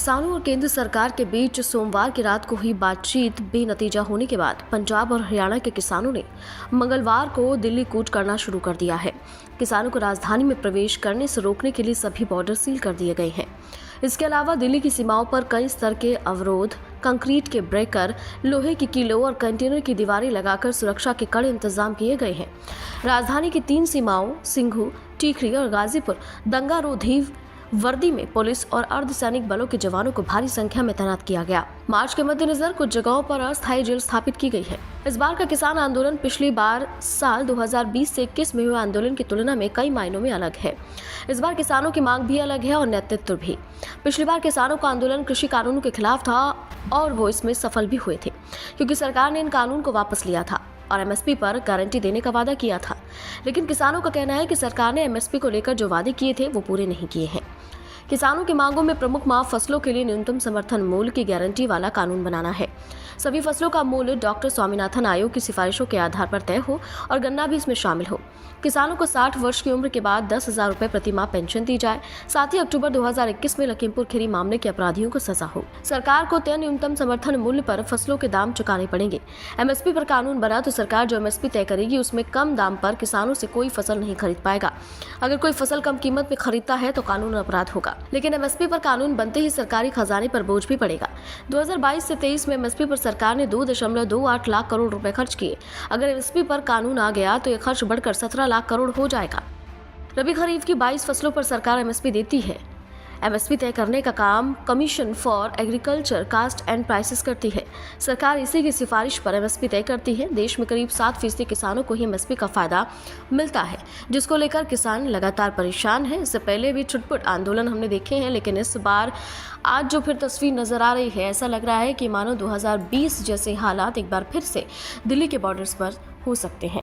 किसानों और केंद्र सरकार के बीच सोमवार की रात को हुई बातचीत बेनतीजा होने के बाद पंजाब और हरियाणा के किसानों ने मंगलवार को दिल्ली कूच करना शुरू कर दिया है। किसानों को राजधानी में प्रवेश करने से रोकने के लिए सभी बॉर्डर सील कर दिए गए हैं। इसके अलावा दिल्ली की सीमाओं पर कई स्तर के अवरोध, कंक्रीट के ब्रेकर, लोहे की कीलों और कंटेनर की दीवारें लगाकर सुरक्षा के कड़े इंतजाम किए गए हैं। राजधानी की 3 सीमाओं सिंघू, टीकरी और गाजीपुर दंगारोधी वर्दी में पुलिस और अर्धसैनिक बलों के जवानों को भारी संख्या में तैनात किया गया। मार्च के मद्देनजर कुछ जगहों पर अस्थायी जेल स्थापित की गई है। इस बार का किसान आंदोलन पिछली बार साल 2020 से 21 में हुए आंदोलन की तुलना में कई मायनों में अलग है। इस बार किसानों की मांग भी अलग है और नेतृत्व भी। पिछली बार किसानों का आंदोलन कृषि कानूनों के खिलाफ था और वो इसमें सफल भी हुए थे, क्योंकि सरकार ने इन कानून को वापस लिया था और एमएसपी पर गारंटी देने का वादा किया था। लेकिन किसानों का कहना है कि सरकार ने एमएसपी को लेकर जो वादे किए थे वो पूरे नहीं किए हैं। किसानों की मांगों में प्रमुख मांग फसलों के लिए न्यूनतम समर्थन मूल्य की गारंटी वाला कानून बनाना है। सभी फसलों का मूल्य डॉक्टर स्वामीनाथन आयोग की सिफारिशों के आधार पर तय हो और गन्ना भी इसमें शामिल हो। किसानों को 60 वर्ष की उम्र के बाद 10,000 रुपए प्रति माह पेंशन दी जाए। साथ ही अक्टूबर 2021 में लखीमपुर खीरी मामले के अपराधियों को सजा हो। सरकार को तय न्यूनतम समर्थन मूल्य पर फसलों के दाम चुकाने पड़ेंगे। एमएसपी पर कानून बना तो सरकार जो एमएसपी तय करेगी उसमें कम दाम पर किसानों से कोई फसल नहीं खरीद पाएगा। अगर कोई फसल कम कीमत में खरीदता है तो कानून अपराध होगा। लेकिन एमएसपी पर कानून बनते ही सरकारी खजाने पर बोझ भी पड़ेगा। 2022 से 23 में एमएसपी पर सरकार ने 2.28 लाख करोड़ रुपए खर्च किए। अगर एमएसपी पर कानून आ गया तो यह खर्च बढ़कर 17 लाख करोड़ हो जाएगा। रबी खरीफ की 22 फसलों पर सरकार एमएसपी देती है। एमएसपी तय करने का काम commission for agriculture cost and prices करती है। सरकार इसी की सिफारिश पर एमएसपी तय करती है। देश में करीब 7% किसानों को ही एमएसपी का फायदा मिलता है, जिसको लेकर किसान लगातार परेशान है। इससे पहले भी छुटपुट आंदोलन हमने देखे हैं, लेकिन इस बार आज जो फिर तस्वीर नजर आ रही है, ऐसा लग रहा है कि मानो 2020 जैसे हालात एक बार फिर से दिल्ली के बॉर्डर्स पर हो सकते हैं।